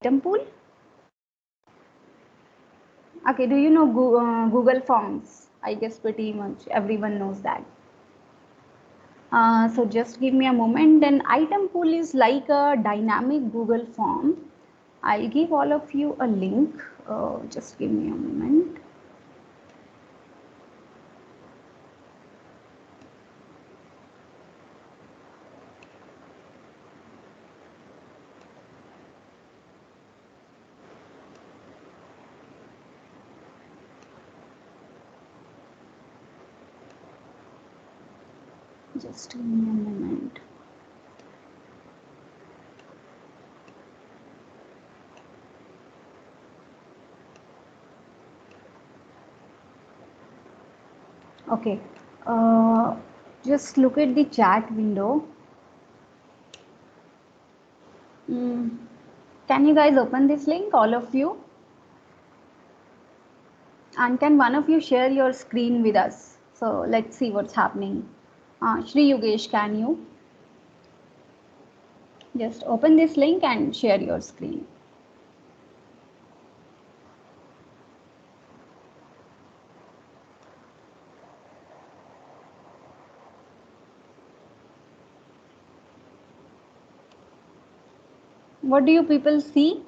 item pool? Okay, do you know Google Forms? I guess pretty much everyone knows that. So just give me a moment. Then item pool is like a dynamic Google form. I'll give all of you a link. Just give me a moment. Just give me a moment. Okay, just look at the chat window. Can you guys open this link, all of you? And can one of you share your screen with us? So let's see what's happening. Shri Yogesh, can you? Just open this link and share your screen. What do you people see?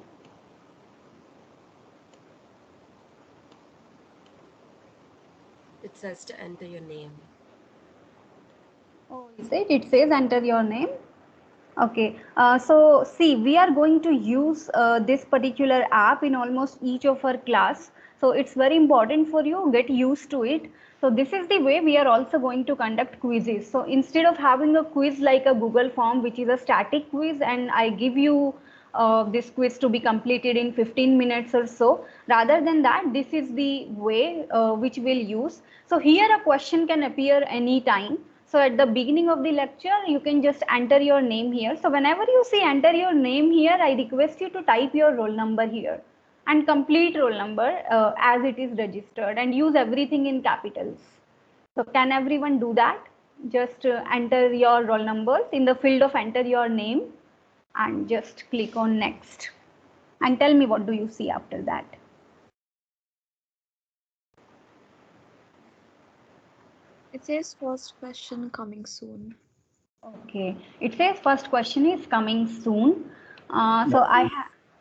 It says to enter your name. Oh, is it? It says enter your name. Okay, so see, we are going to use this particular app in almost each of our class. So it's very important for you, get used to it. So this is the way we are also going to conduct quizzes. So instead of having a quiz like a Google form, which is a static quiz, and I give you this quiz to be completed in 15 minutes or so, rather than that, this is the way which we'll use. So here a question can appear anytime. So at the beginning of the lecture, you can just enter your name here. So whenever you see enter your name here, I request you to type your roll number here and complete roll number as it is registered, and use everything in capitals. So can everyone do that? Just enter your roll numbers in the field of enter your name and just click on next. And tell me, what do you see after that? It says first question coming soon. Okay, it says first question is coming soon. So I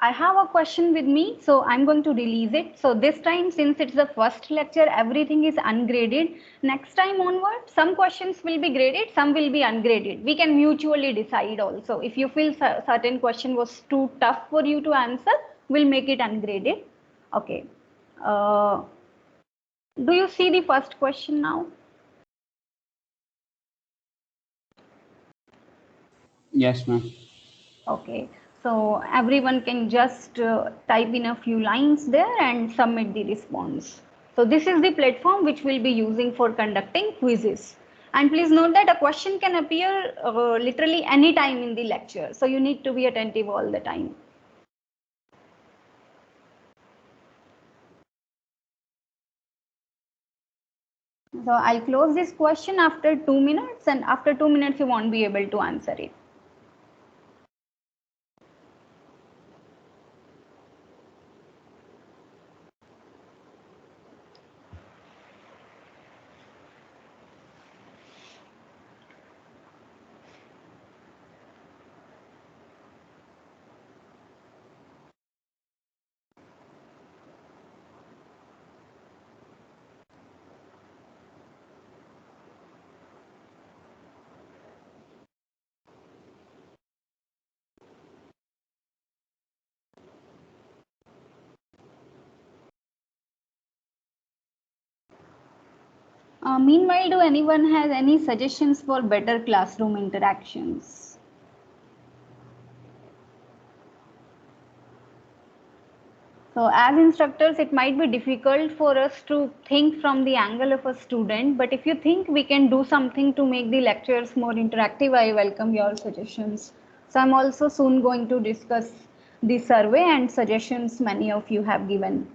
have a question with me, so I'm going to release it. So this time, since it's the first lecture, everything is ungraded. Next time onward, some questions will be graded, some will be ungraded. We can mutually decide also. If you feel certain question was too tough for you to answer, we'll make it ungraded. Okay. Do you see the first question now? Yes, ma'am. Okay, so everyone can just type in a few lines there and submit the response. So this is the platform which we'll be using for conducting quizzes. And please note that a question can appear literally any time in the lecture. So you need to be attentive all the time. So I'll close this question after 2 minutes, and after 2 minutes you won't be able to answer it. Meanwhile, do anyone has any suggestions for better classroom interactions? So as instructors, it might be difficult for us to think from the angle of a student, but if you think we can do something to make the lectures more interactive, I welcome your suggestions. So I'm also soon going to discuss the survey and suggestions many of you have given.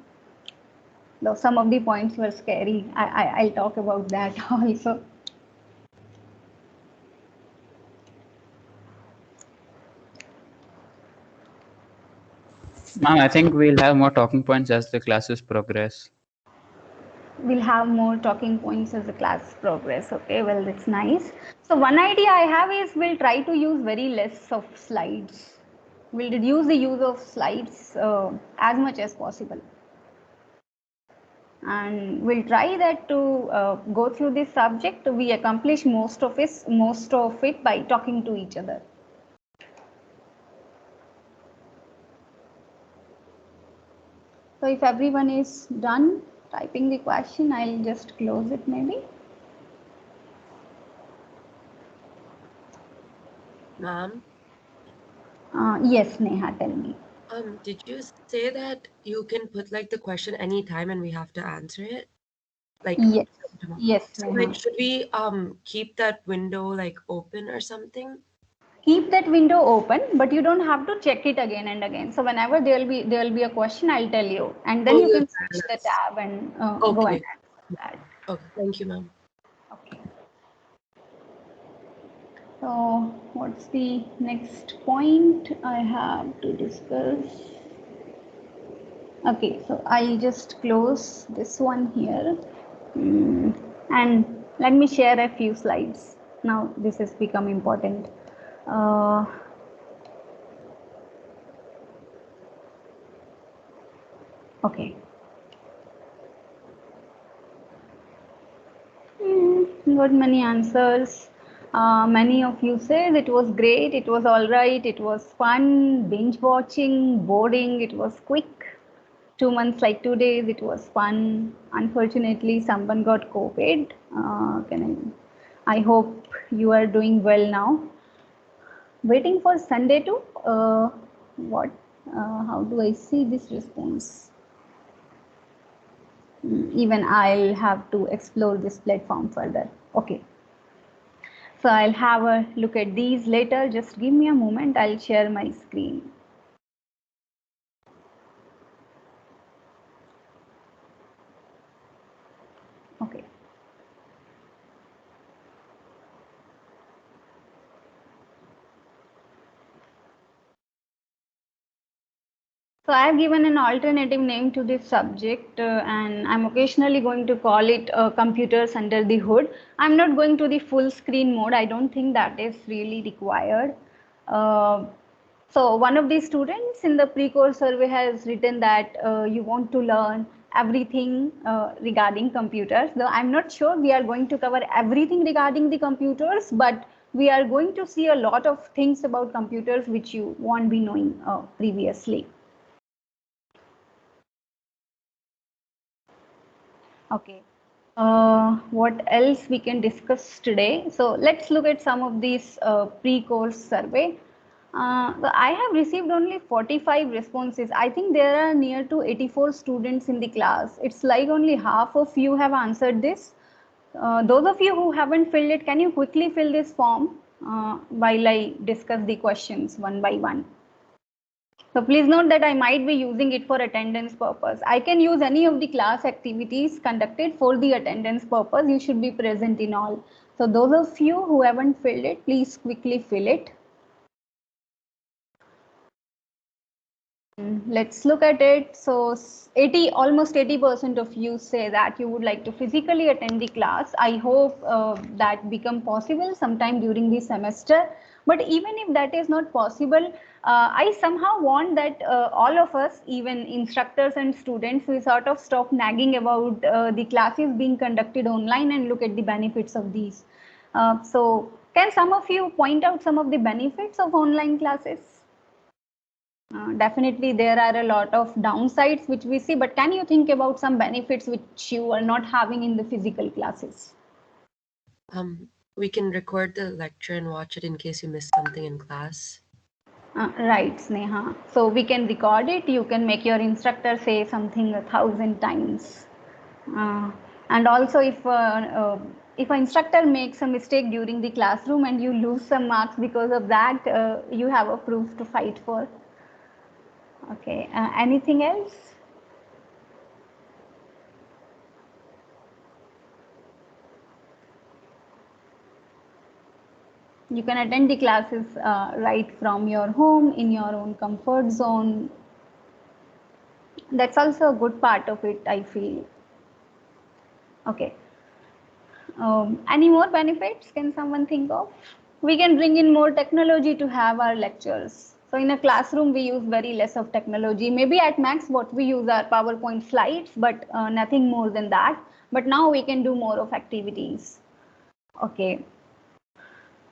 Though some of the points were scary, I'll talk about that also. Ma'am, I think we'll have more talking points as the classes progress. We'll have more talking points as the class progress. Okay, well, that's nice. So one idea I have is we'll try to use very less of slides. We'll reduce the use of slides as much as possible. And we'll try that to go through this subject. We accomplish most of it by talking to each other. So if everyone is done typing the question, I'll just close it maybe. Ma'am, Yes, Neha, tell me. did you say that you can put like the question anytime and we have to answer it? Like, Yes, yes, so Neha. like, should we keep that window like open or something? Keep that window open, but you don't have to check it again and again. So whenever there will be a question, I'll tell you, and then Oh, you you'll can tell switch the us. tab and go and Okay. answer that. Okay. Thank you, ma'am. Okay. So what's the next point I have to discuss? Okay, so I'll just close this one here. And let me share a few slides. Now this has become important. Uh, okay. Got many answers. Many of you said it was great, it was all right, it was fun, binge watching, boring, it was quick. 2 months, like 2 days, it was fun. Unfortunately, someone got COVID. I hope you are doing well now. Waiting for Sunday to what? How do I see this response? Even I'll have to explore this platform further. Okay. So I'll have a look at these later. Just give me a moment. I'll share my screen. Okay. So I have given an alternative name to this subject and I'm occasionally going to call it computers under the hood. I'm not going to the full screen mode. I don't think that is really required. Uh, so one of the students in the pre-course survey has written that you want to learn everything regarding computers. Though I'm not sure we are going to cover everything regarding the computers, but we are going to see a lot of things about computers which you won't be knowing previously. Okay. What else we can discuss today? So let's look at some of these pre-course survey. I have received only 45 responses. I think there are near to 84 students in the class. It's like only half of you have answered this. Those of you who haven't filled it, can you quickly fill this form while I discuss the questions one by one? So please note that I might be using it for attendance purpose. I can use any of the class activities conducted for the attendance purpose. You should be present in all. So those of you who haven't filled it, please quickly fill it. Let's look at it. So almost 80% of you say that you would like to physically attend the class. I hope that become possible sometime during the semester. But even if that is not possible, I somehow want that all of us, even instructors and students, we sort of stop nagging about the classes being conducted online and look at the benefits of these. So can some of you point out some of the benefits of online classes? Definitely, there are a lot of downsides which we see, but can you think about some benefits which you are not having in the physical classes? We can record the lecture and watch it in case you missed something in class. Right, Sneha. So we can record it. You can make your instructor say something 1,000 times. And also, if an instructor makes a mistake during the classroom and you lose some marks because of that, you have a proof to fight for. Okay. Anything else? You can attend the classes right from your home in your own comfort zone. That's also a good part of it, I feel. Okay. Any more benefits can someone think of? We can bring in more technology to have our lectures. So in a classroom, we use very less of technology. Maybe at max, what we use are PowerPoint slides, but nothing more than that. But now we can do more of activities. Okay.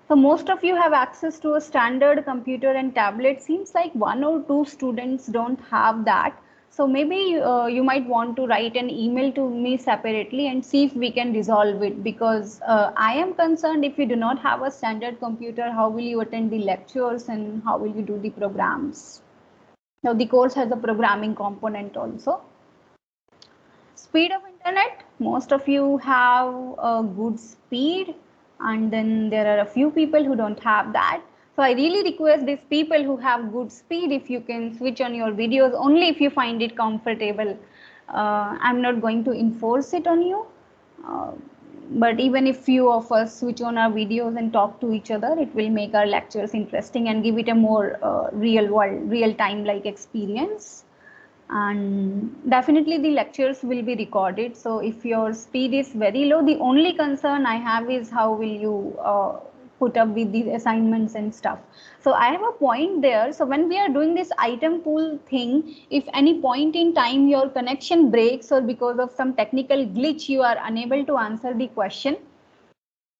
So most of you have access to a standard computer and tablet. Seems like one or two students don't have that. So maybe you might want to write an email to me separately and see if we can resolve it, because I am concerned if you do not have a standard computer, how will you attend the lectures and how will you do the programs? Now the course has a programming component also. Speed of internet, most of you have a good speed, and then there are a few people who don't have that. So I really request these people who have good speed, if you can switch on your videos only if you find it comfortable. I'm not going to enforce it on you, uh, but even if few of us switch on our videos and talk to each other, it will make our lectures interesting and give it a more real world, real time like experience. And definitely the lectures will be recorded, so if your speed is very low, the only concern I have is how will you put up with the assignments and stuff. So I have a point there. So when we are doing this item pool thing, if any point in time your connection breaks or because of some technical glitch you are unable to answer the question,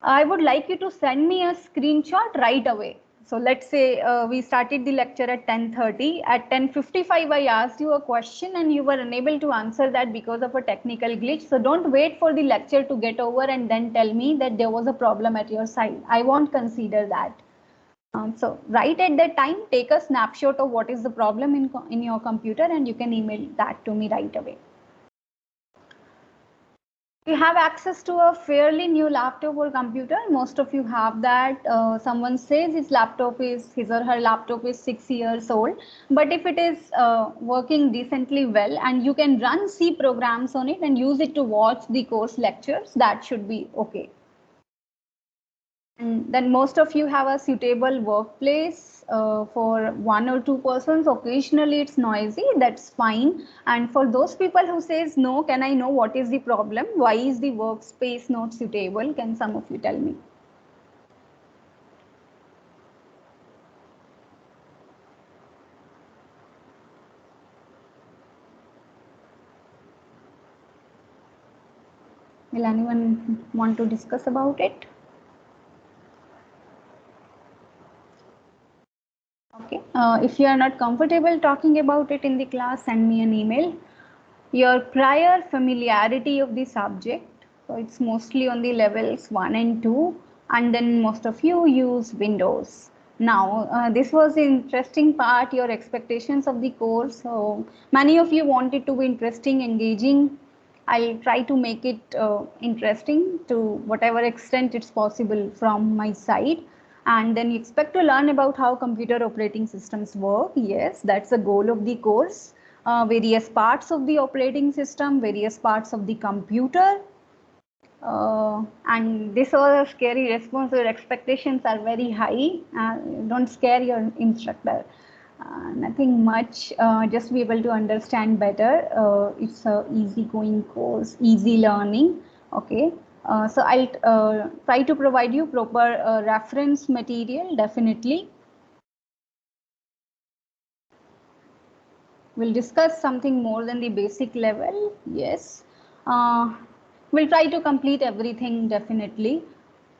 I would like you to send me a screenshot right away. So let's say we started the lecture at 10:30. At 10:55, I asked you a question and you were unable to answer that because of a technical glitch. So don't wait for the lecture to get over and then tell me that there was a problem at your side. I won't consider that. So right at that time, take a snapshot of what is the problem in your computer and you can email that to me right away. You have access to a fairly new laptop or computer. Most of you have that. Someone says his or her laptop is 6 years old, but if it is working decently well and you can run C programs on it and use it to watch the course lectures, that should be okay. And then most of you have a suitable workplace for one or two persons. Occasionally it's noisy, that's fine. And for those people who says no, can I know what is the problem? Why is the workspace not suitable? Can some of you tell me? Will anyone want to discuss about it? Okay. If you are not comfortable talking about it in the class, send me an email. Your prior familiarity of the subject, so it's mostly on the levels 1 and 2, and then most of you use Windows. Now, this was the interesting part, your expectations of the course. So many of you want it to be interesting, engaging. I'll try to make it interesting to whatever extent it's possible from my side. And then you expect to learn about how computer operating systems work. Yes, that's the goal of the course. Various parts of the operating system, various parts of the computer. And this was a scary response. Your expectations are very high. Don't scare your instructor. Nothing much, just be able to understand better. It's a easy going course, easy learning. Okay. So I'll try to provide you proper reference material, definitely. We'll discuss something more than the basic level. Yes. We'll try to complete everything, definitely.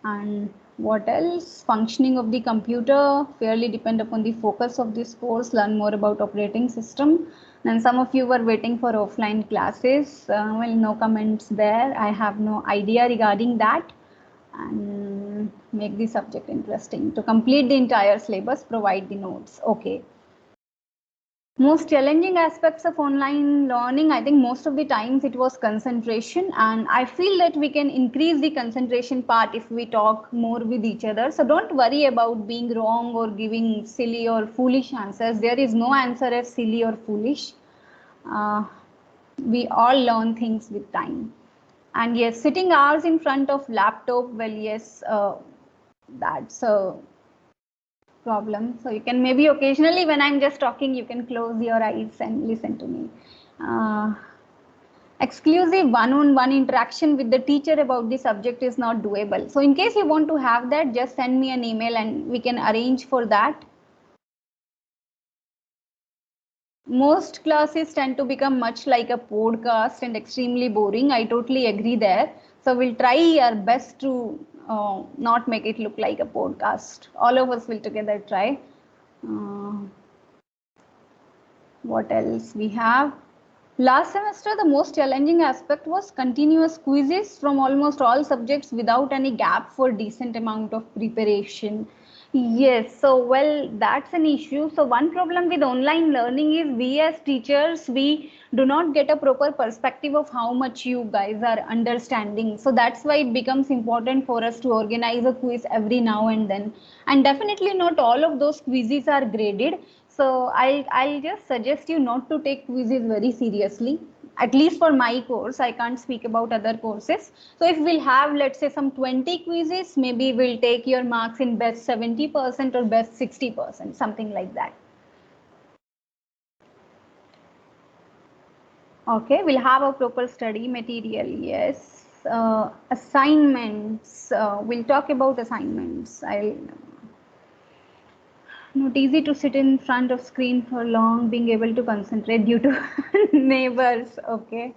And what else? Functioning of the computer fairly depend upon the focus of this course. Learn more about operating system. And some of you were waiting for offline classes. Well, no comments there. I have no idea regarding that. And make the subject interesting. To complete the entire syllabus, provide the notes. Okay. Most challenging aspects of online learning, I think most of the times it was concentration, and I feel that we can increase the concentration part if we talk more with each other. So don't worry about being wrong or giving silly or foolish answers. There is no answer as silly or foolish. We all learn things with time. And yes, sitting hours in front of laptop, well, yes, that's a problem. So you can maybe occasionally when I'm just talking, you can close your eyes and listen to me. Exclusive one-on-one interaction with the teacher about the subject is not doable. So in case you want to have that, just send me an email and we can arrange for that. Most classes tend to become much like a podcast and extremely boring. I totally agree there. So we'll try our best to not make it look like a podcast. All of us will together try. What else we have? Last semester, the most challenging aspect was continuous quizzes from almost all subjects without any gap for decent amount of preparation. Yes, so well, that's an issue. So one problem with online learning is we as teachers, we do not get a proper perspective of how much you guys are understanding. So that's why it becomes important for us to organize a quiz every now and then. And definitely not all of those quizzes are graded. So I'll just suggest you not to take quizzes very seriously. At least for my course, I can't speak about other courses. So if we'll have, let's say, some 20 quizzes, maybe we'll take your marks in best 70% or best 60%, something like that. Okay, we'll have a proper study material. Yes. Assignments. We'll talk about assignments. Not easy to sit in front of screen for long, being able to concentrate due to neighbors. Okay.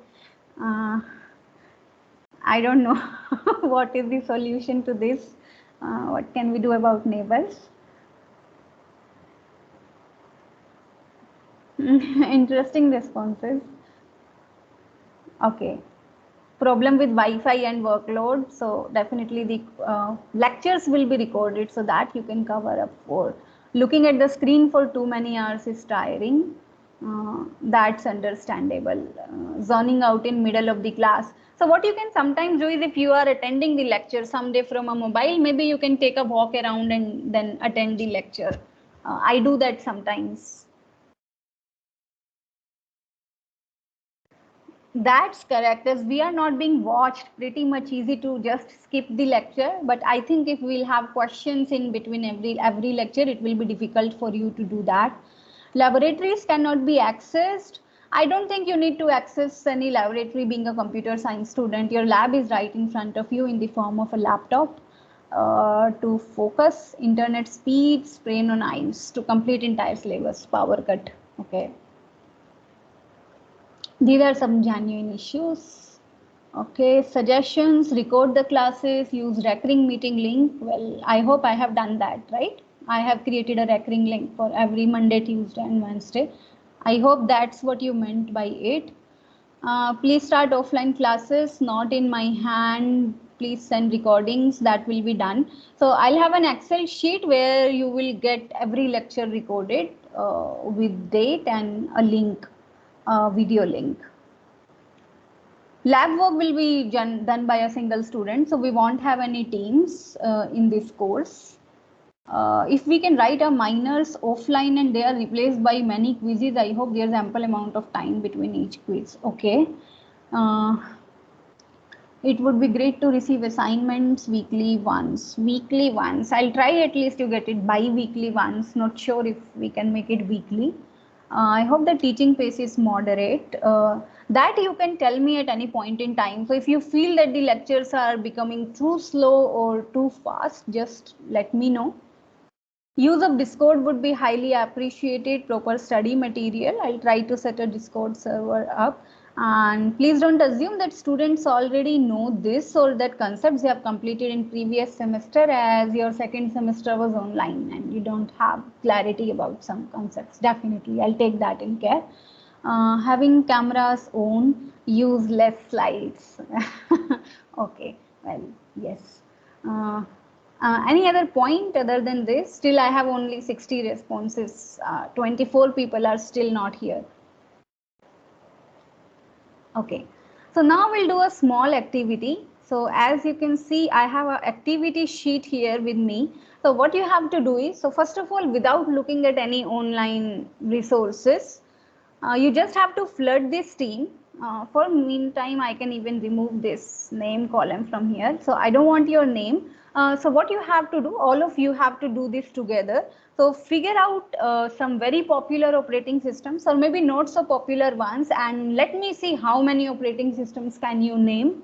I don't know what is the solution to this. What can we do about neighbors? Interesting responses. Okay. Problem with Wi-Fi and workload. So definitely the lectures will be recorded so that you can cover up for. Looking at the screen for too many hours is tiring. That's understandable. Zoning out in middle of the class. So what you can sometimes do is if you are attending the lecture someday from a mobile, maybe you can take a walk around and then attend the lecture. I do that sometimes. That's correct. As we are not being watched, pretty much easy to just skip the lecture. But I think if we'll have questions in between every lecture, it will be difficult for you to do that. Laboratories cannot be accessed. I don't think you need to access any laboratory being a computer science student. Your lab is right in front of you in the form of a laptop. To focus, internet speed, sprain on eyes to complete entire syllabus, power cut. Okay. These are some genuine issues. Okay, suggestions, record the classes, use recurring meeting link. Well, I hope I have done that, right? I have created a recurring link for every Monday, Tuesday and Wednesday. I hope that's what you meant by it. Please start offline classes, not in my hand. Please send recordings, that will be done. So I'll have an Excel sheet where you will get every lecture recorded with date and a link. Video link. Lab work will be done by a single student, so we won't have any teams in this course. If we can write our minors offline and they are replaced by many quizzes, I hope there's ample amount of time between each quiz. Okay. It would be great to receive assignments weekly once. Weekly once. I'll try at least to get it bi-weekly once. Not sure if we can make it weekly. I hope the teaching pace is moderate. That you can tell me at any point in time. So if you feel that the lectures are becoming too slow or too fast, just let me know. Use of Discord would be highly appreciated. Proper study material. I'll try to set a Discord server up. And please don't assume that students already know this or that concepts they have completed in previous semester, as your second semester was online and you don't have clarity about some concepts. Definitely, I'll take that in care. Having cameras on, use less slides. Okay, well, yes. Any other point other than this? Still, I have only 60 responses. 24 people are still not here. Okay, so now we'll do a small activity. So as you can see, I have an activity sheet here with me. So what you have to do is, so first of all, without looking at any online resources, you just have to flood this team. For meantime, I can even remove this name column from here. So I don't want your name. So what you have to do, all of you have to do this together. So figure out some very popular operating systems, or maybe not so popular ones, and let me see how many operating systems can you name.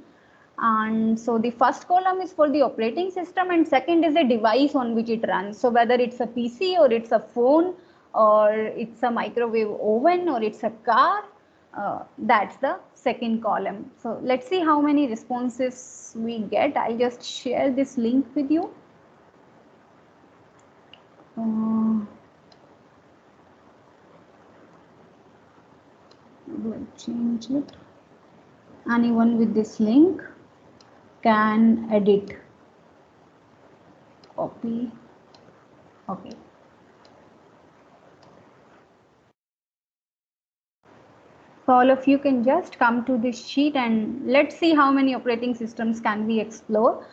And so the first column is for the operating system, and second is the device on which it runs. So whether it's a PC or it's a phone or it's a microwave oven or it's a car, that's the second column. So let's see how many responses we get. I'll just share this link with you. Do I change it? Anyone with this link can edit, copy. Okay. So all of you can just come to this sheet and let's see how many operating systems can we explore.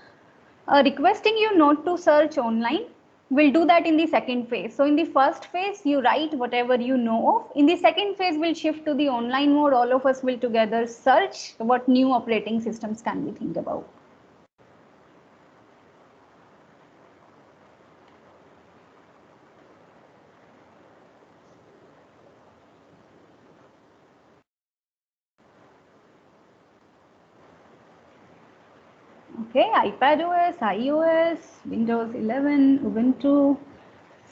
Requesting you not to search online. We'll do that in the second phase. So in the first phase, you write whatever you know of. In the second phase, we'll shift to the online mode. All of us will together search what new operating systems can we think about. Okay, iPadOS, iOS, Windows 11, Ubuntu,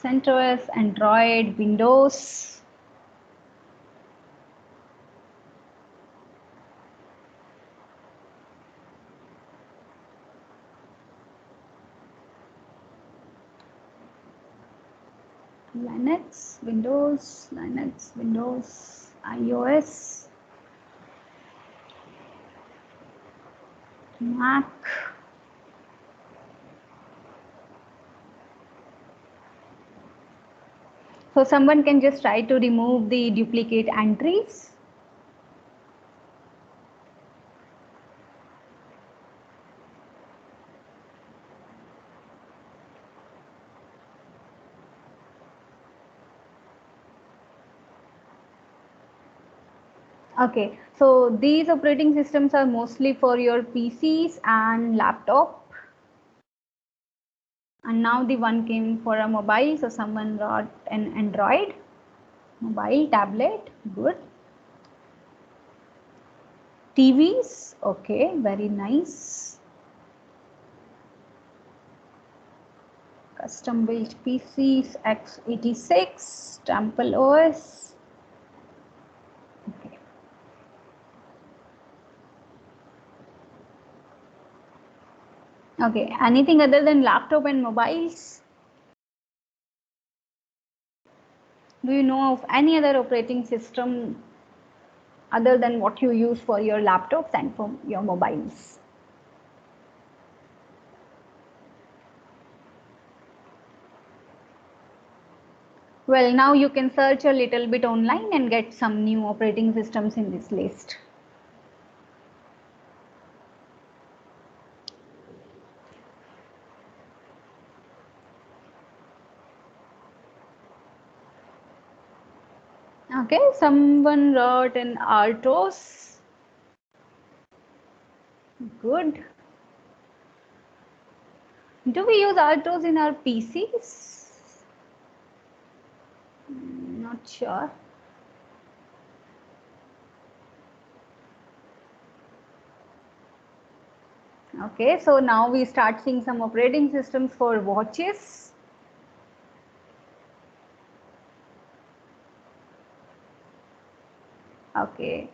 CentOS, Android, Windows. Linux, Windows, iOS, Mac. So someone can just try to remove the duplicate entries. Okay, so these operating systems are mostly for your PCs and laptop. And now the one came for a mobile, so someone wrote an Android, mobile, tablet, good. TVs, okay, very nice. Custom built PCs, x86, Temple OS. Okay. Okay, anything other than laptop and mobiles? Do you know of any other operating system other than what you use for your laptops and for your mobiles? Well, now you can search a little bit online and get some new operating systems in this list. Okay, someone wrote an RTOS. Good. Do we use RTOS in our PCs? Not sure. Okay, so now we start seeing some operating systems for watches. Okay.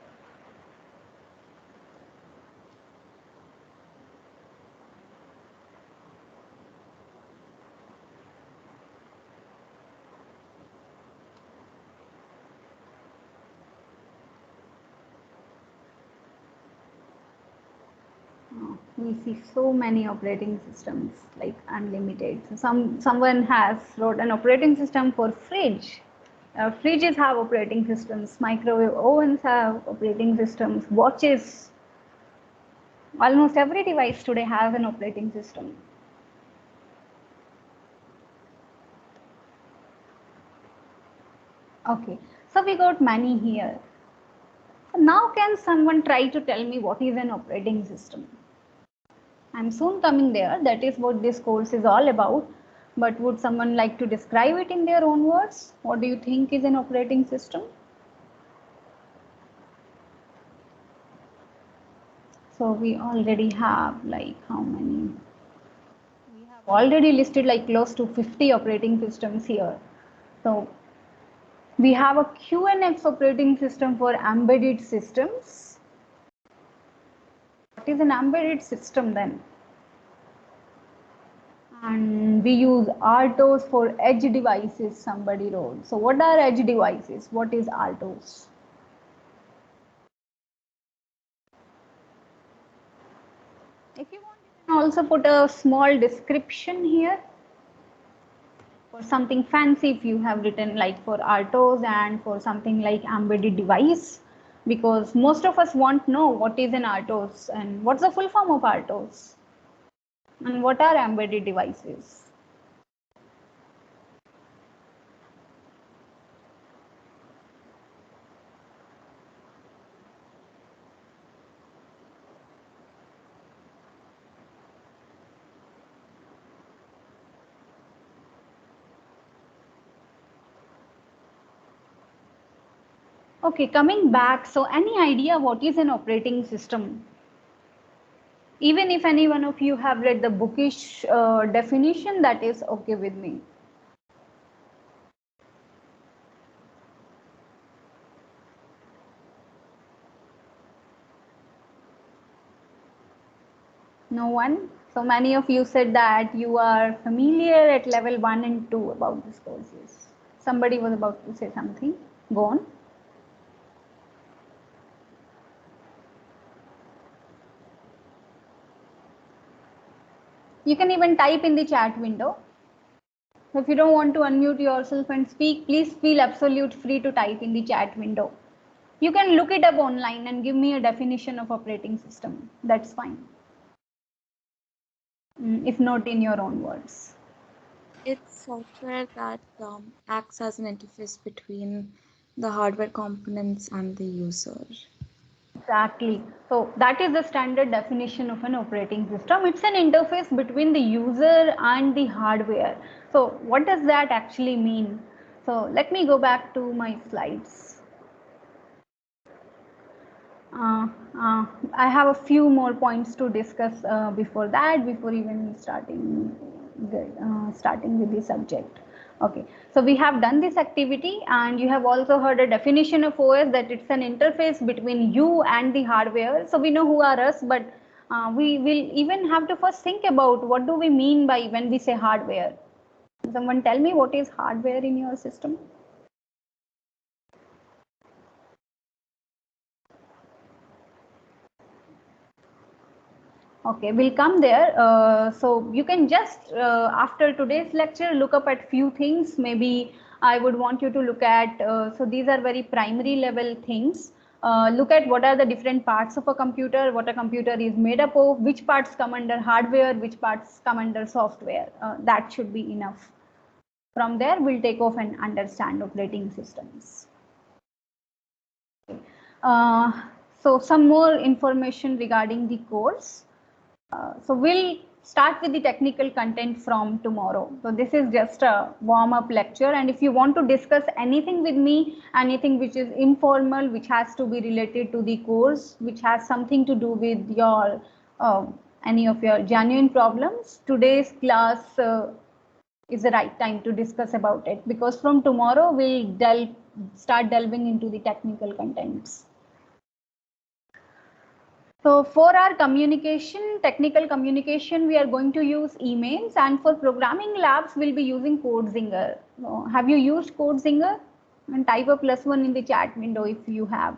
We see so many operating systems, like unlimited. So someone has wrote an operating system for fridge. Fridges have operating systems, microwave ovens have operating systems, watches. Almost every device today has an operating system. Okay, so we got many here. So now can someone try to tell me what is an operating system? I'm soon coming there. That is what this course is all about. but would someone like to describe it in their own words? What do you think is an operating system? So we already have like how many? We have already listed like close to 50 operating systems here. So we have a QNX operating system for embedded systems. What is an embedded system then? And we use RTOS for edge devices, somebody wrote. So what are edge devices? What is RTOS? If you want, you can also put a small description here for something fancy if you have written like for RTOS and for something like embedded device, because most of us won't know what is an RTOS and what's the full form of RTOS and what are embedded devices. Okay, coming back, so any idea what is an operating system? Even if any one of you have read the bookish definition, that is okay with me. No one? So many of you said that you are familiar at level 1 and 2 about these courses. Somebody was about to say something. Go on. You can even type in the chat window. So if you don't want to unmute yourself and speak, please feel absolute free to type in the chat window. You can look it up online and give me a definition of operating system. That's fine. If not in your own words. It's software that acts as an interface between the hardware components and the user. Exactly. So that is the standard definition of an operating system. It's an interface between the user and the hardware. So what does that actually mean? So let me go back to my slides. I have a few more points to discuss before that, before even starting with the subject. Okay, so we have done this activity and you have also heard a definition of OS, that it's an interface between you and the hardware. So we know who are us, but we will even have to first think about what do we mean by when we say hardware. Someone tell me what is hardware in your system? Okay, we'll come there. So you can just, after today's lecture, look up at few things. Maybe I would want you to look at, so these are very primary level things. Look at what are the different parts of a computer, what a computer is made up of, which parts come under hardware, which parts come under software. That should be enough. From there, we'll take off and understand operating systems. Uh, so some more information regarding the course. So we'll start with the technical content from tomorrow. So this is just a warm-up lecture, and if you want to discuss anything with me, anything which is informal, which has to be related to the course, which has something to do with your any of your genuine problems, today's class is the right time to discuss about it, because from tomorrow we'll start delving into the technical contents. So for our communication, technical communication, we are going to use emails, and for programming labs, we'll be using CodeZinger. So have you used CodeZinger? And type a +1 in the chat window if you have.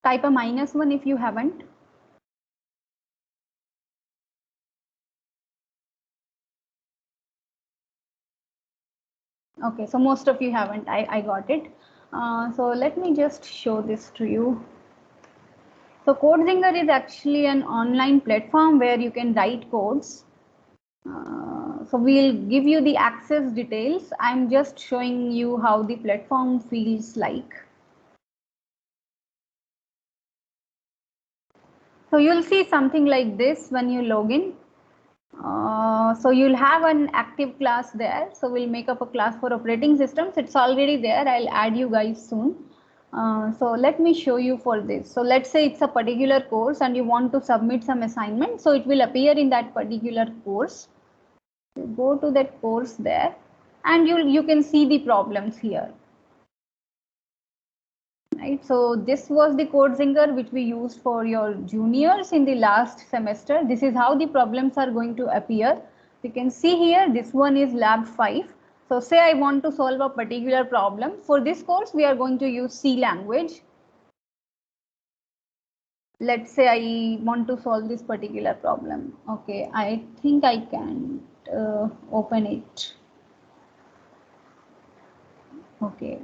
Type a -1 if you haven't. Okay, so most of you haven't. I got it. So let me just show this to you. So CodeZinger is actually an online platform where you can write codes. So we'll give you the access details. I'm just showing you how the platform feels like. So you'll see something like this when you log in. So you'll have an active class there. So we'll make up a class for operating systems. It's already there. I'll add you guys soon. So let me show you for this. So let's say it's a particular course and you want to submit some assignment. So it will appear in that particular course. You go to that course there and you can see the problems here. Right, so this was the CodeZinger which we used for your juniors in the last semester. This is how the problems are going to appear. You can see here, this one is lab 5. So say I want to solve a particular problem. For this course, we are going to use C language. Let's say I want to solve this particular problem. Okay, I think I can open it. Okay.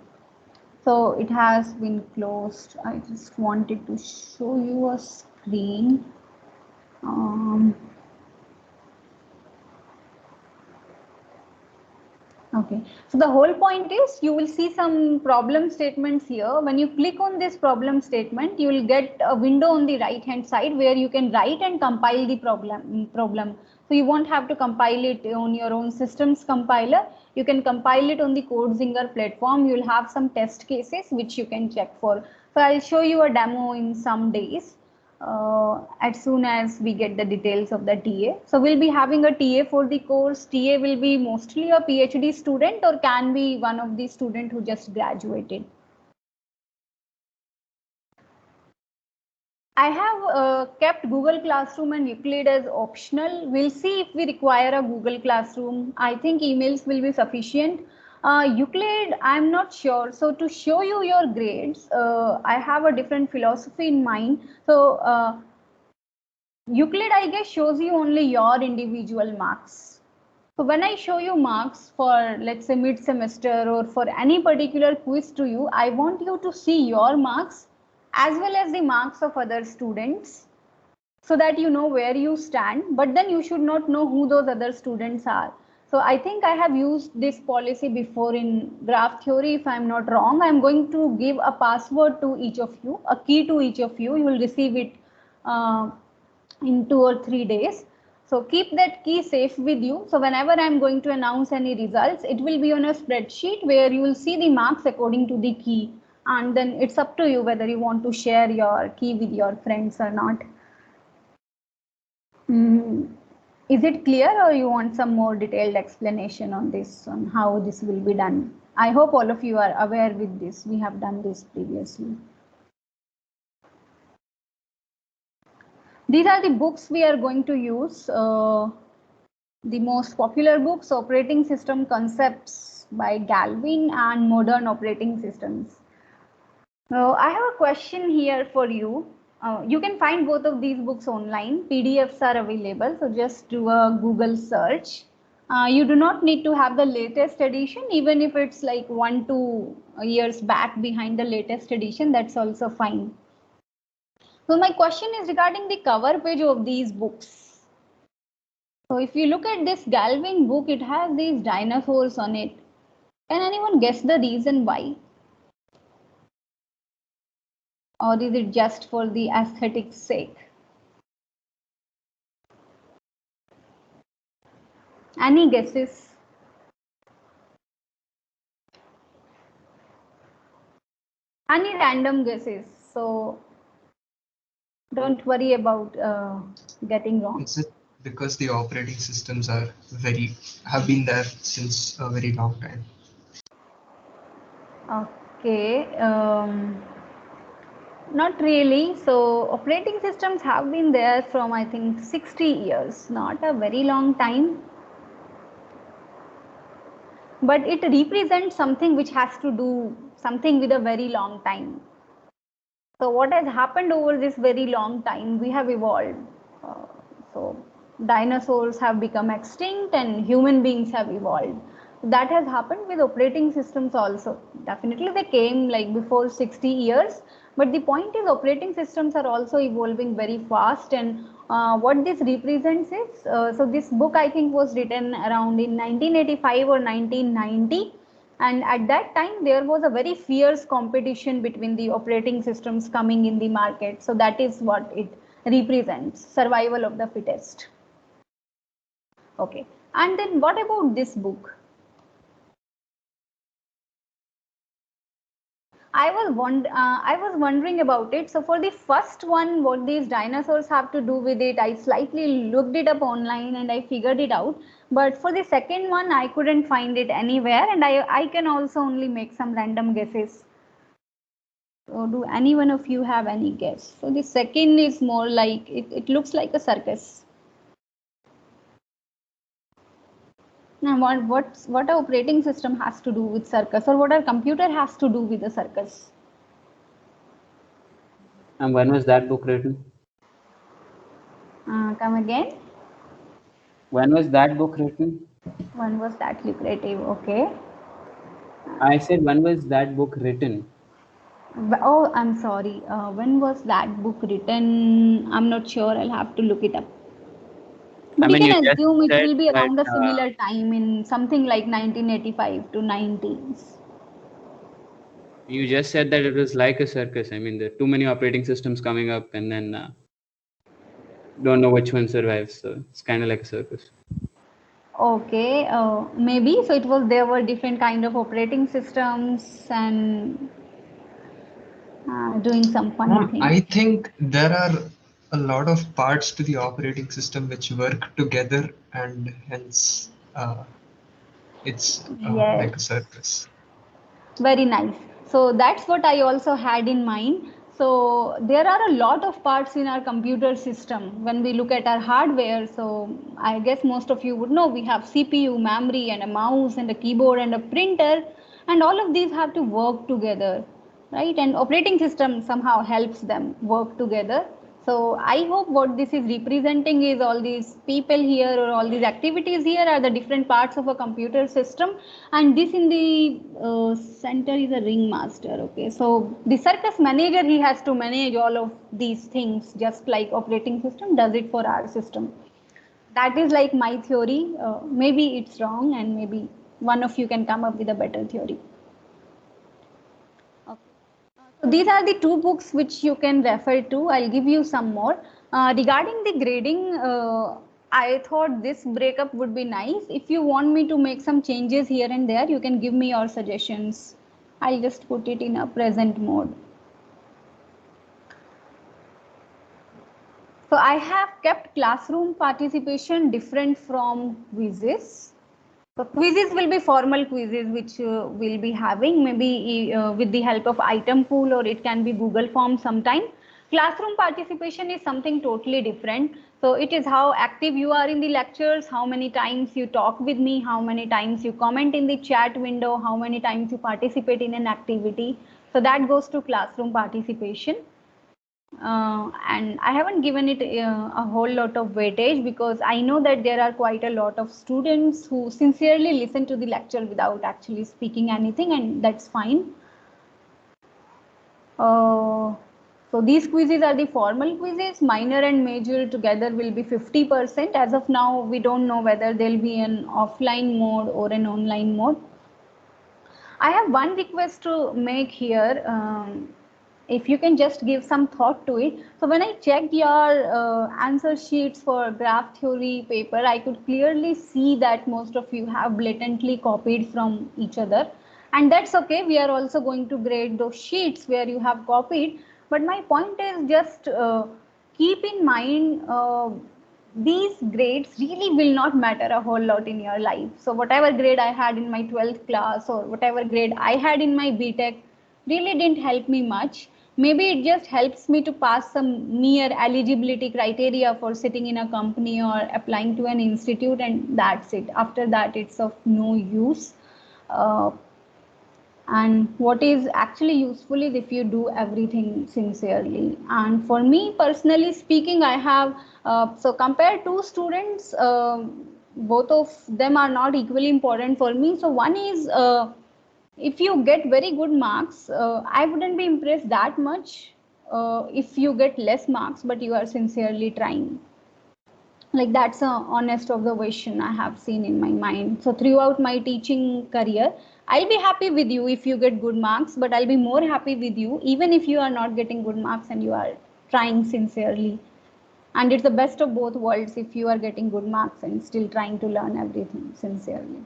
So it has been closed. I just wanted to show you a screen. Okay, so the whole point is you will see some problem statements here. When you click on this problem statement, you will get a window on the right hand side where you can write and compile the problem. So you won't have to compile it on your own system's compiler. You can compile it on the CodeZinger platform. You'll have some test cases which you can check for. So I'll show you a demo in some days. As soon as we get the details of the TA. So we'll be having a TA for the course. TA will be mostly a PhD student or can be one of the students who just graduated. I have kept Google Classroom and Euclid as optional. We'll see if we require a Google Classroom. I think emails will be sufficient. Euclid, I'm not sure. So to show you your grades, I have a different philosophy in mind. So Euclid, I guess, shows you only your individual marks. So when I show you marks for, let's say, mid-semester or for any particular quiz to you, I want you to see your marks as well as the marks of other students so that you know where you stand, but then you should not know who those other students are. So I think I have used this policy before in graph theory. If I'm not wrong, I'm going to give a password to each of you, a key to each of you. You will receive it in 2 or 3 days. So keep that key safe with you. So whenever I'm going to announce any results, it will be on a spreadsheet where you will see the marks according to the key. And then it's up to you whether you want to share your key with your friends or not. Is it clear or you want some more detailed explanation on this, on how this will be done? I hope all of you are aware with this. We have done this previously. These are the books we are going to use. The most popular books, Operating System Concepts by Galvin and Modern Operating Systems. So I have a question here for you. You can find both of these books online. PDFs are available, so just do a Google search. You do not need to have the latest edition, even if it's like 1-2 years back behind the latest edition, that's also fine. So my question is regarding the cover page of these books. So if you look at this Galvin book, it has these dinosaurs on it. Can anyone guess the reason why? Or is it just for the aesthetic sake? Any guesses? Any random guesses? So don't worry about getting wrong. Is it because the operating systems have been there since a very long time? Okay. Not really. So operating systems have been there from, I think, 60 years, not a very long time. But it represents something which has to do something with a very long time. So what has happened over this very long time? We have evolved. So dinosaurs have become extinct and human beings have evolved. That has happened with operating systems also. Definitely they came like before 60 years, but the point is operating systems are also evolving very fast. And what this represents is, so this book I think was written around in 1985 or 1990. And at that time, there was a very fierce competition between the operating systems coming in the market. So that is what it represents? Survival of the fittest. Okay. And then what about this book? I was wondering about it. So for the first one, what these dinosaurs have to do with it, I slightly looked it up online and I figured it out. But for the second one, I couldn't find it anywhere, and I can also only make some random guesses. So do any one of you have any guess? So the second is more like, it looks like a circus. Now what our operating system has to do with circus, or what our computer has to do with the circus? And when was that book written? Come again. When was that book written? When was that lucrative? Okay. I said, when was that book written? Oh, I'm sorry. When was that book written? I'm not sure. I'll have to look it up. But I mean, you you can just assume it said will be that, around a similar time, in something like 1985 to 90s. you just said that it was like a circus. I mean, there are too many operating systems coming up, and then don't know which one survives. So it's kind of like a circus. Okay, maybe. So there were different kind of operating systems and doing some funny things. I think there are a lot of parts to the operating system which work together, and hence it's Yes. like a circus. Very nice. So that's what I also had in mind. So there are a lot of parts in our computer system when we look at our hardware. So I guess most of you would know we have CPU, memory, and a mouse, and a keyboard, and a printer, and all of these have to work together, right? And operating system somehow helps them work together. So I hope what this is representing is all these people here, or all these activities here, are the different parts of a computer system, and this in the center is a ringmaster. Okay, so the circus manager, he has to manage all of these things, just like operating system does it for our system. That is like my theory. Maybe it's wrong, and maybe one of you can come up with a better theory. So these are the two books which you can refer to. I'll give you some more. Regarding the grading, I thought this breakup would be nice. If you want me to make some changes here and there, you can give me your suggestions. I'll just put it in a present mode. So I have kept classroom participation different from quizzes. So quizzes will be formal quizzes which we'll be having, maybe with the help of item pool, or it can be Google Form sometime. Classroom participation is something totally different. So it is how active you are in the lectures, how many times you talk with me, how many times you comment in the chat window, how many times you participate in an activity. So that goes to classroom participation. And I haven't given it a whole lot of weightage, because I know that there are quite a lot of students who sincerely listen to the lecture without actually speaking anything, and that's fine. So these quizzes are the formal quizzes. Minor and major together will be 50%. As of now, we don't know whether there'll be an offline mode or an online mode. I have one request to make here. If you can just give some thought to it. So when I checked your answer sheets for graph theory paper, I could clearly see that most of you have blatantly copied from each other. And that's okay. We are also going to grade those sheets where you have copied. But my point is just keep in mind these grades really will not matter a whole lot in your life. So whatever grade I had in my 12th class, or whatever grade I had in my BTech, really didn't help me much. Maybe it just helps me to pass some mere eligibility criteria for sitting in a company or applying to an institute, and that's it. After that, it's of no use. And what is actually useful is if you do everything sincerely. And for me personally speaking, I have so compared to students, both of them are not equally important for me. So one is if you get very good marks, I wouldn't be impressed that much if you get less marks but you are sincerely trying. Like, that's a honest observation I have seen in my mind. So throughout my teaching career, I'll be happy with you if you get good marks, but I'll be more happy with you even if you are not getting good marks and you are trying sincerely. And it's the best of both worlds if you are getting good marks and still trying to learn everything sincerely.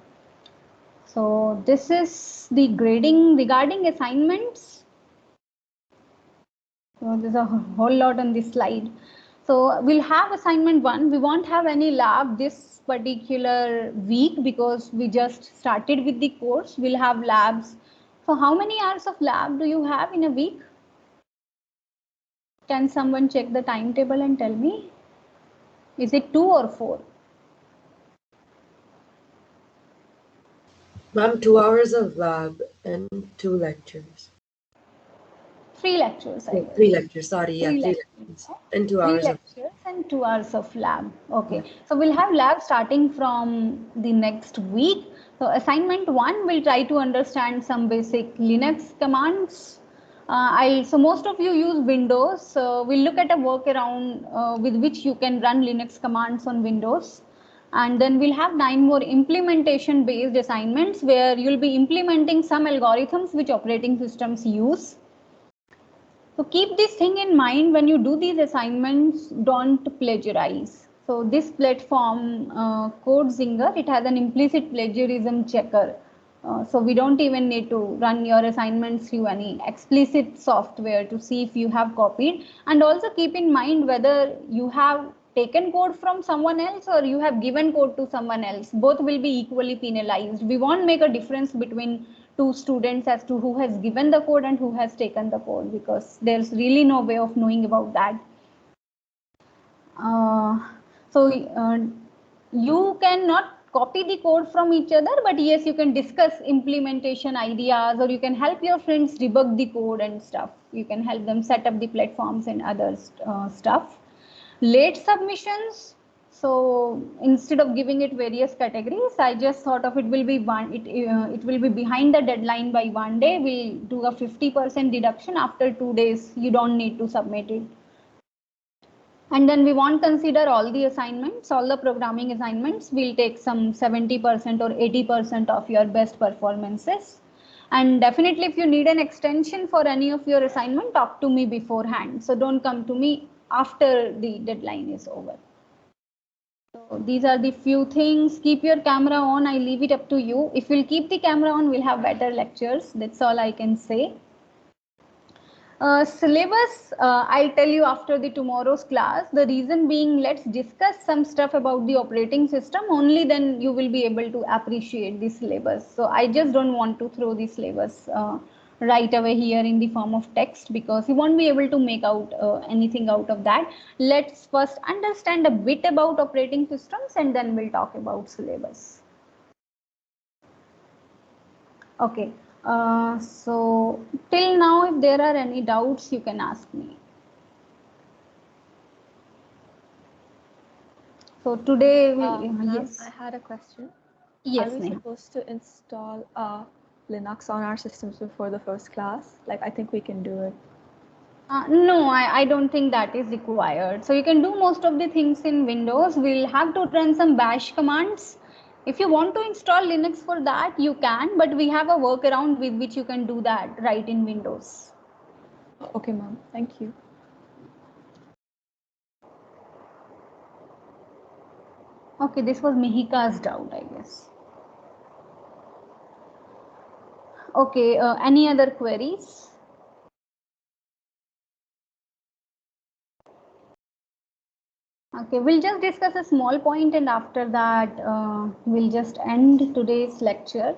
So this is the grading regarding assignments. So there's a whole lot on this slide. So we'll have assignment 1. We won't have any lab this particular week because we just started with the course. We'll have labs. So how many hours of lab do you have in a week? Can someone check the timetable and tell me? Is it 2 or 4? Ma'am, 2 hours of lab and 2 lectures. 3 lectures, I No, guess. 3 lectures, sorry, yeah, 3 3 lectures. lectures and 2 3 hours of lectures and 2 hours of lab. Okay, so we'll have lab starting from the next week. So assignment 1 will try to understand some basic Linux commands. So most of you use Windows. So we'll look at a workaround with which you can run Linux commands on Windows. And then we'll have 9 more implementation based assignments where you'll be implementing some algorithms which operating systems use. So keep this thing in mind when you do these assignments, don't plagiarize. So this platform, CodeZinger, it has an implicit plagiarism checker. So we don't even need to run your assignments through any explicit software to see if you have copied. And also keep in mind whether you have taken code from someone else or you have given code to someone else. Both will be equally penalized. We won't make a difference between two students as to who has given the code and who has taken the code because there's really no way of knowing about that. So you cannot copy the code from each other, but yes, you can discuss implementation ideas or you can help your friends debug the code and stuff. You can help them set up the platforms and other stuff. Late submissions. So instead of giving it various categories, I just thought of it will be it will be behind the deadline by 1 day. We'll do a 50% deduction after 2 days. You don't need to submit it. And then we won't consider all the assignments, all the programming assignments. We'll take some 70% or 80% of your best performances. And definitely if you need an extension for any of your assignment, talk to me beforehand. So don't come to me after the deadline is over. So these are the few things. Keep your camera on. I leave it up to you. If we'll keep the camera on, we'll have better lectures. That's all I can say. Syllabus, I'll tell you after the tomorrow's class. The reason being, let's discuss some stuff about the operating system. Only then you will be able to appreciate the syllabus. So I just don't want to throw the syllabus right away here in the form of text because you won't be able to make out anything out of that. Let's first understand a bit about operating systems and then we'll talk about syllabus. Okay. So till now, if there are any doubts, you can ask me. So today, yes. I had a question. Yes, Are we Neha. supposed to install Linux on our systems before the first class? Like, I think we can do it. No, I don't think that is required. So you can do most of the things in Windows. We'll have to run some bash commands. If you want to install Linux for that, you can, but we have a workaround with which you can do that right in Windows. Okay, ma'am. Thank you. Okay, this was Mihika's doubt, I guess. Okay, any other queries? Okay, we'll just discuss a small point and after that we'll just end today's lecture.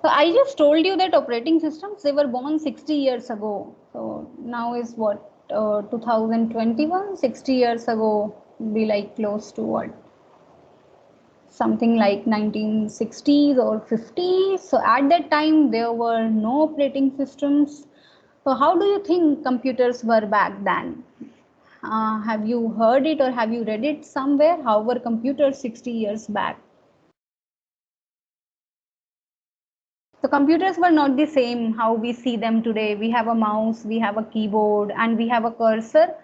So I just told you that operating systems, they were born 60 years ago. So now is what, 2021, 60 years ago, be like close to what? Something like 1960s or 50s. So at that time, there were no operating systems. So how do you think computers were back then? Have you heard it or have you read it somewhere? How were computers 60 years back? So computers were not the same how we see them today. We have a mouse, we have a keyboard, and we have a cursor.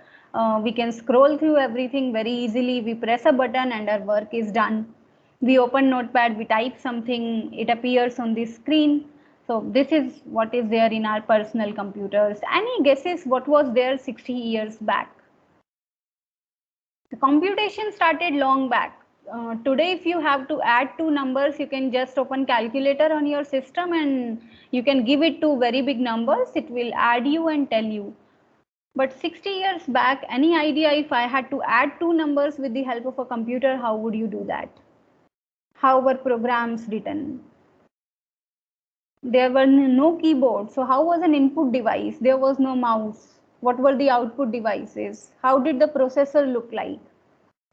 We can scroll through everything very easily. We press a button and our work is done. We open Notepad, we type something, it appears on the screen. So this is what is there in our personal computers. Any guesses what was there 60 years back? The computation started long back. Today, if you have to add two numbers, you can just open calculator on your system and you can give it two very big numbers. It will add you and tell you. But 60 years back, any idea if I had to add two numbers with the help of a computer, how would you do that? How were programs written? There were no keyboard. So how was an input device? There was no mouse. What were the output devices? How did the processor look like?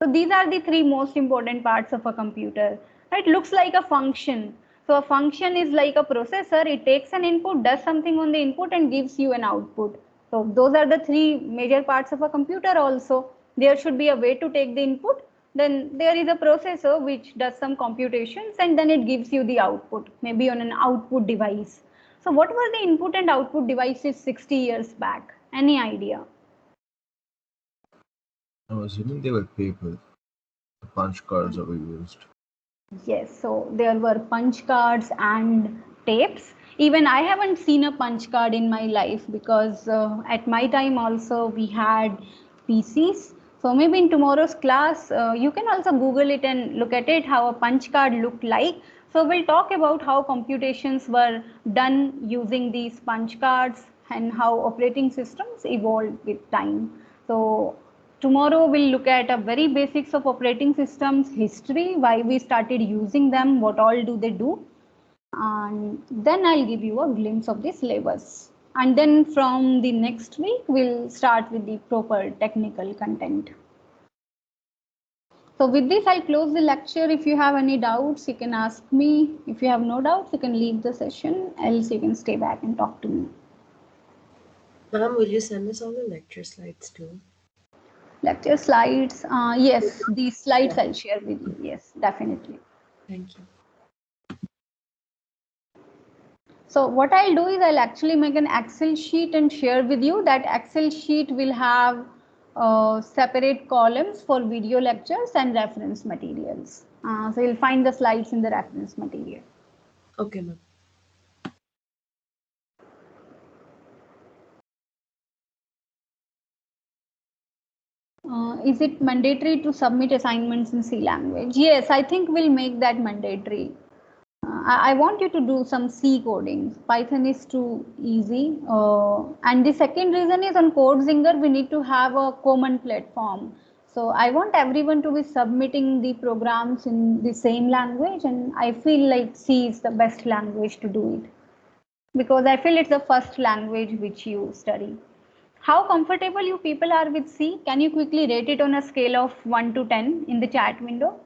So these are the three most important parts of a computer. It looks like a function. So a function is like a processor. It takes an input, does something on the input and gives you an output. So those are the three major parts of a computer also. There should be a way to take the input. Then there is a processor which does some computations and then it gives you the output, maybe on an output device. So what were the input and output devices 60 years back? Any idea? I'm assuming they were paper. The punch cards that were used. Yes, so there were punch cards and tapes. Even I haven't seen a punch card in my life because at my time also we had PCs. So maybe in tomorrow's class, you can also Google it and look at it, how a punch card looked like. So we'll talk about how computations were done using these punch cards and how operating systems evolved with time. So tomorrow we'll look at a very basics of operating systems, history, why we started using them, what all do they do, and then I'll give you a glimpse of the syllabus. And then from the next week, we'll start with the proper technical content. So with this, I'll close the lecture. If you have any doubts, you can ask me. If you have no doubts, you can leave the session, else you can stay back and talk to me. Ma'am, will you send us all the lecture slides too? Lecture slides, yes, these slides I'll share with you. Yes, definitely. Thank you. So what I'll do is I'll actually make an Excel sheet and share with you. That Excel sheet will have separate columns for video lectures and reference materials. So you'll find the slides in the reference material. Okay, ma'am. Is it mandatory to submit assignments in C language? Yes, I think we'll make that mandatory. I want you to do some C coding. Python is too easy. And the second reason is on CodeZinger, we need to have a common platform. So I want everyone to be submitting the programs in the same language. And I feel like C is the best language to do it. Because I feel it's the first language which you study. How comfortable you people are with C? Can you quickly rate it on a scale of 1 to 10 in the chat window?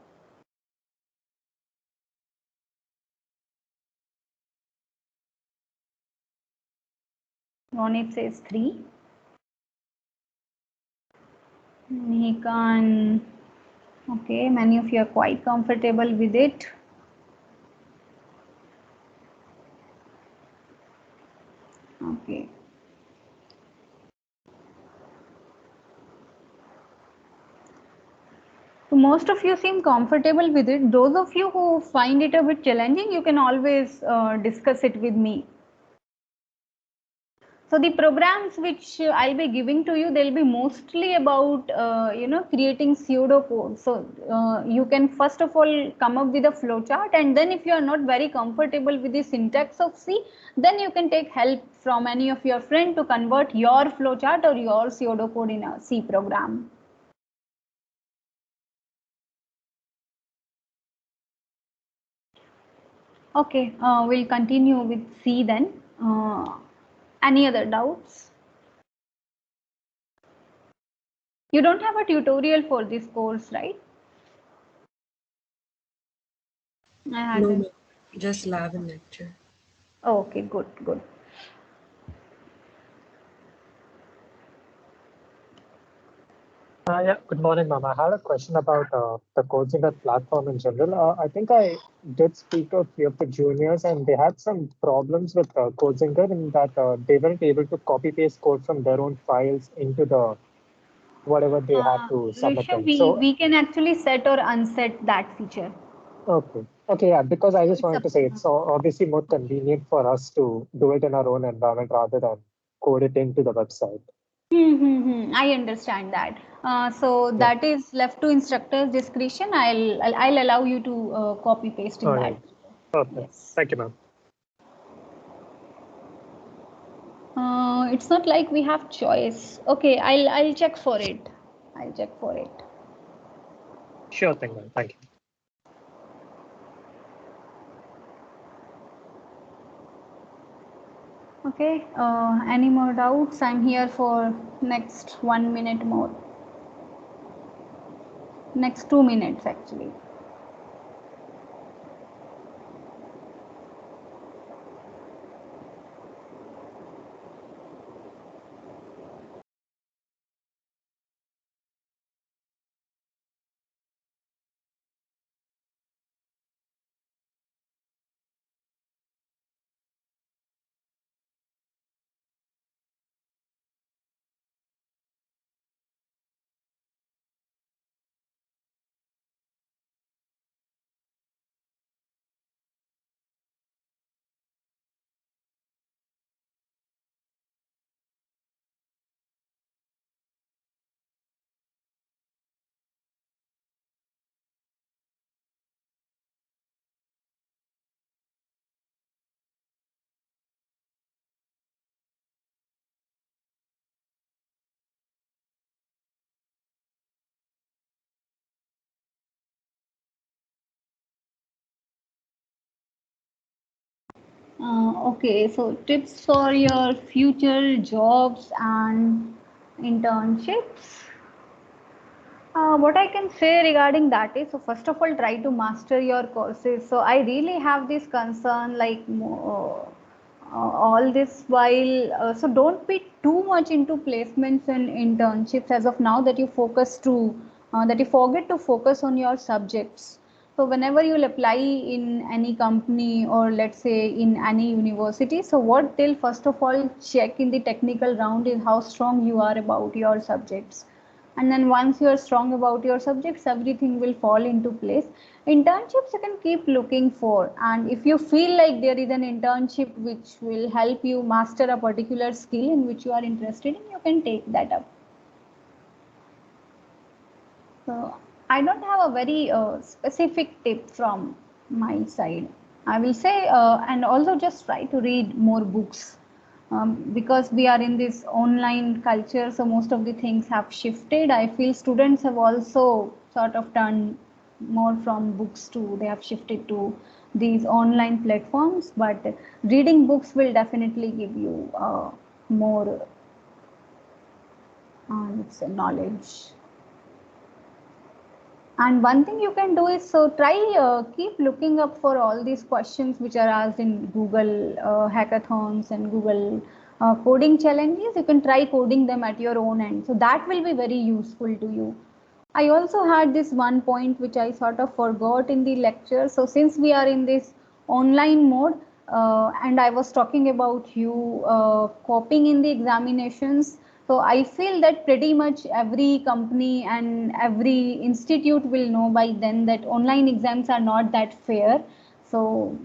Ronit says 3. Nikan, okay, many of you are quite comfortable with it. Okay. So most of you seem comfortable with it. Those of you who find it a bit challenging, you can always discuss it with me. So the programs which I'll be giving to you, they'll be mostly about, creating pseudocode. So you can first of all come up with a flowchart, and then if you are not very comfortable with the syntax of C, then you can take help from any of your friend to convert your flowchart or your pseudocode in a C program. Okay, we'll continue with C then. Any other doubts? You don't have a tutorial for this course, right? I had No, a... ma'am. Just lab and lecture. Oh, okay, good, good. Yeah, good morning, ma'am. I had a question about the CodeZinger platform in general. I think I did speak to a few of the juniors, and they had some problems with CodeZinger in that they weren't able to copy paste code from their own files into the whatever they had to submit Rishabh, in. So, we can actually set or unset that feature. okay, yeah, because I just It's wanted to say it's obviously more convenient for us to do it in our own environment rather than code it into the website. I understand that. So Yeah. that is left to instructor's discretion. I'll allow you to copy paste in All that. right. Perfect. Yes. Thank you, ma'am. It's not like we have choice. Okay, I'll check for it. I'll check for it. Sure thing, ma'am. Thank you. Okay. Any more doubts? I'm here for next 1 minute more. Next 2 minutes actually. Okay, so tips for your future jobs and internships. What I can say regarding that is, so first of all, try to master your courses. So I really have this concern, like all this while. So don't be too much into placements and internships as of now that you focus to that you forget to focus on your subjects. So whenever you'll apply in any company or let's say in any university, so what they'll first of all check in the technical round is how strong you are about your subjects, and then once you are strong about your subjects, everything will fall into place. Internships you can keep looking for, and if you feel like there is an internship which will help you master a particular skill in which you are interested in, you can take that up. So I don't have a very specific tip from my side. I will say, and also just try to read more books, because we are in this online culture, so most of the things have shifted. I feel students have also sort of turned more from books to, they have shifted to these online platforms, but reading books will definitely give you more let's say knowledge. And one thing you can do is, so try keep looking up for all these questions which are asked in Google hackathons and Google coding challenges. You can try coding them at your own end. So that will be very useful to you. I also had this one point which I sort of forgot in the lecture. So since we are in this online mode, and I was talking about you copying in the examinations, so I feel that pretty much every company and every institute will know by then that online exams are not that fair. So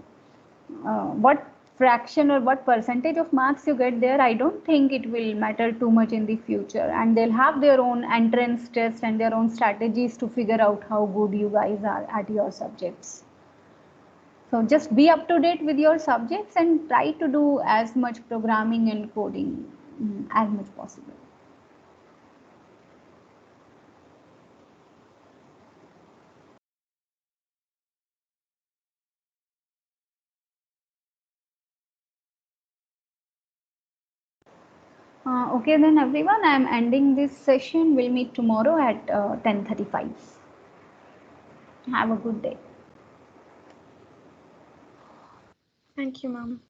what fraction or what percentage of marks you get there, I don't think it will matter too much in the future, and they'll have their own entrance test and their own strategies to figure out how good you guys are at your subjects. So just be up to date with your subjects and try to do as much programming and coding as much possible. Okay then everyone, I am ending this session. We'll meet tomorrow at 10:35. Have a good day. Thank you, ma'am.